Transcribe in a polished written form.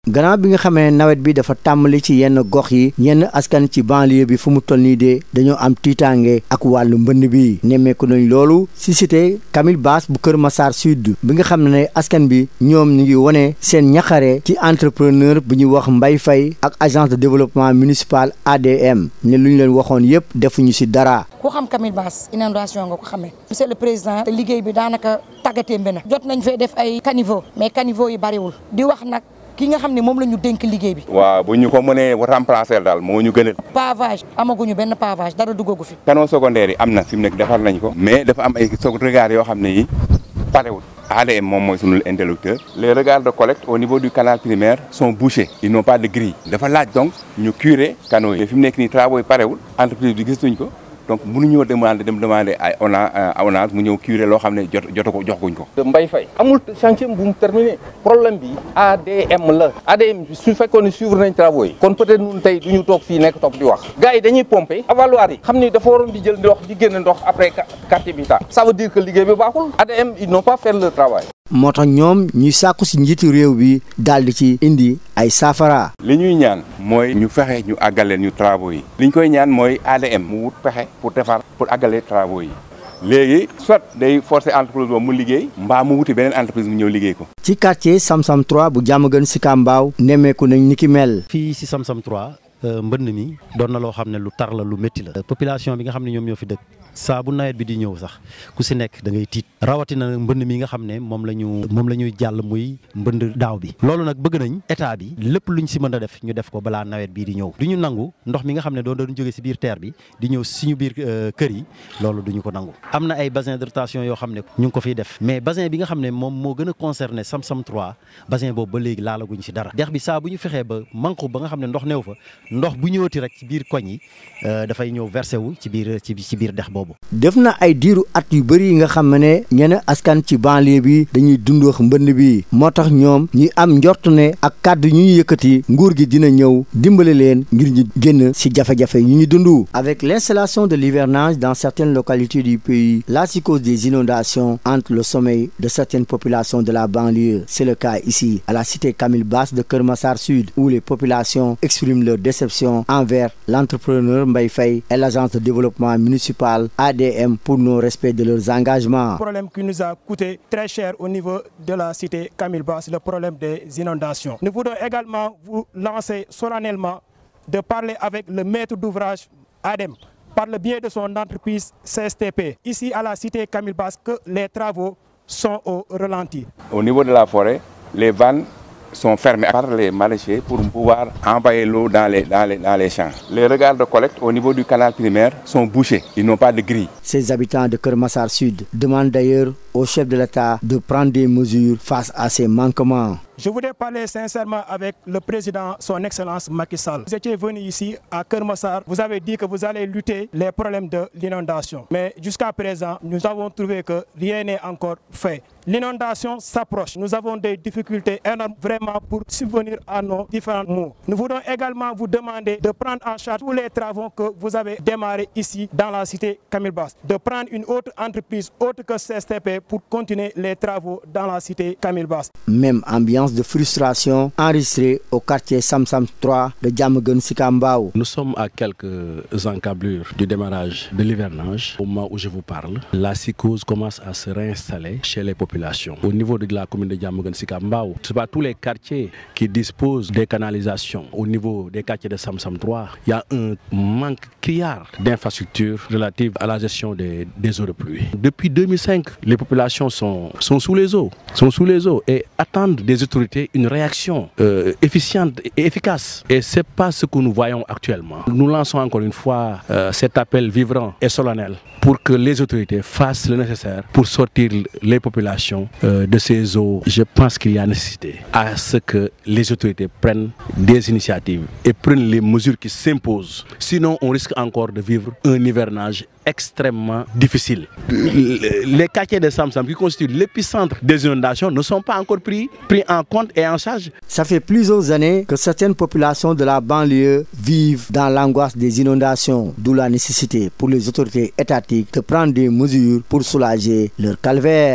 gannaaw bi nga xamee nawet bi dafa tàmbali ci yenn gox yi yenn askan ci banlieue bi fu mu toll nii de dañoo am tiitaange ak wàllu mbënd bi nemmeeku nañ loolu ci cité Camille Basse bu Kër Massar Sud bi nga xam ne askan bi ñoom ñu ngi wone seen ñaxare ci entrepreneur bu ñuy wax Mbaye Faye ak agence de développement municipal ADM ne lu ñu leen waxoon yépp defuñu ci dara. ku xam Camille Basse inondation nga ko xamee monsieur le président te liggéey bi daanaka tàggatee mbena jot nañ fee def ay caniveau mais caniveau yi bariwul di wax nag ki nga xam ne moom la ñu dénk liggéey bi. waaw bu ñu ko mënee remplacer daal moo ñu gënal. pavage amaguñu benn pavage dara duggagu fi. canaux secondaires yi am na fi mu nekk defar nañ ko. mais dafa am ay regards yoo xam ne yi parewul. ADM moom mooy sunu interlocuteur. les regards de collecte au niveau du canal primaire sont bouchés. ils n'ont pas de grille. dafa laaj donc ñu curer canaux yi. mais fi mu nekk nii travaux yi parewul entreprise bi gis nañ ko. donc mënuñoo demander ay ONAS mu ñëw curer loo xam ne joxuñ ko. Mbaye Faye amul chantier bu mu terminé problème bi ADM la ADM su fekkoon ne suivre nañ travaux yi kon peut-être ñun tey du ñu toog fii nekk toog di wax gars yi dañuy pomper avaloir yi xam ni dafa waroon di jël ndox di génne ndox après quartier bi ça veut dire que liggéey bi baaxul ADM ils n'ont pas fait leur travail. moo tax ñoom ñuy sàkku ci njiitu réew bi daal di ci indi ay saafara. li ñuy ñaan mooy ñu fexe ñu àggaleen ñu travaux yi. li ñu koy ñaan mooy ADM mu wut pexe pour àggale travaux yi léegi soit day forcer entreprise boobu mu liggéey mbaa mu wuti beneen entreprise mu ñëw liggéey ko. ci quartier Samsam 3 bu Diamaguène Sicap Mbao nemmeeku nañ ni ki mel. fii ci Samsam 3 mbënd mi doon na loo xam ne lu tar la lu métti la. population bi nga xam ne ñoom ñoo fi dëkk. saa bu nawet bi di ñëw sax ku si nekk da ngay tiit rawatina mbënd mi nga xam ne moom la ñuy jàll muy mbënd daaw bi loolu nag bëgg nañ état bi lépp luñ si mën a def ñu def ko balaa nawet bii di ñëw du ñu nangu ndox mi nga xam ne doon jóge si biir terre bi di ñëw suñu biir kër yi loolu duñu ko nangu. am na ay bassin de rétention yoo xam ne ñu ngi ko fiy def mais bassin bi nga xam ne moom moo gën a concerné Samsam 3 bassin boobu ba léegi laalaguñ si dara dex bi saa bu ñu fexee ba manque ba nga xam ne ndox neew fa ndox bu ñëwati rek ci biir koñ yi dafay ñëw versé wu ci biir dex boobu. def na ay diiru at yu bëri yi nga xam ne ñenn askan ci banlieue bi dañuy dund wax mbënd bi moo tax ñoom ñi am njort ne ak kàddu ñu yëkkati nguur gi dina ñëw dimbale leen ngir ñu génn ci jafe-jafe yi ñu dund. Avec l'installation de l'hivernage dans certaines localités du pays, la psychose des inondations entre le sommeil de certaines populations de la banlieue. C'est le cas ici à la cité Camille Basse de Kër Massar Sud où les populations expriment leur déception envers l'entrepreneur Mbaye Faye et l'agence de développement municipal ADM pour non-respect de leurs engagements. Le problème qui nous a coûté très cher au niveau de la cité Camille Basse, le problème des inondations. Nous voulons également vous lancer solennellement de parler avec le maître d'ouvrage ADM par le biais de son entreprise CSTP. Ici à la cité Camille Basse que les travaux sont au ralenti. Au niveau de la forêt, les vannes sont fermées par les maraîchers pour pouvoir envoyer l'eau dans les champs. Les regards de collecte au niveau du canal primaire sont bouchés. Ils n'ont pas de grille. Ces habitants de Kër Massar Sud demandent d'ailleurs au chef de l'État de prendre des mesures face à ces manquements. Je voudrais parler sincèrement avec le président, son Excellence Macky Sall. Vous étiez venu ici à Kër Massar, vous avez dit que vous allez lutter les problèmes de l'inondation. Mais jusqu'à présent, nous avons trouvé que rien n'est encore fait. L'inondation s'approche. Nous avons des difficultés énormes vraiment pour subvenir à nos différents maux. Nous voulons également vous demander de prendre en charge tous les travaux que vous avez démarrés ici dans la cité Camille Basse. De prendre une autre entreprise autre que CSTP pour continuer les travaux dans la cité Camille Basse. Même ambiance de frustration enregistrée au quartier Samsam 3 de Diamaguène Sicap Mbao. Nous sommes à quelques encablures du démarrage de l'hivernage. Au moment où je vous parle, la psychose commence à se réinstaller chez les populations. Au niveau de la commune de Diamaguène Sicap Mbao, ce n'est pas tous les quartiers qui disposent des canalisations. Au niveau des quartiers de Samsam 3, il y a un manque criard d'infrastructures relatives à la gestion des eaux de pluie. Depuis 2005, les populations sont sous les eaux, et attendent des autorités une réaction efficiente et efficace. Et ce n'est pas ce que nous voyons actuellement. Nous lançons encore une fois cet appel vibrant et solennel pour que les autorités fassent le nécessaire pour sortir les populations de ces eaux. Je pense qu'il y a nécessité à ce que les autorités prennent des initiatives et prennent les mesures qui s'imposent. Sinon, on risque encore de vivre un hivernage extrêmement difficile. Les quartiers de Samsam qui constituent l'épicentre des inondations ne sont pas encore pris en compte et en charge. Ça fait plusieurs années que certaines populations de la banlieue vivent dans l'angoisse des inondations, d'où la nécessité pour les autorités étatiques de prendre des mesures pour soulager leur calvaire.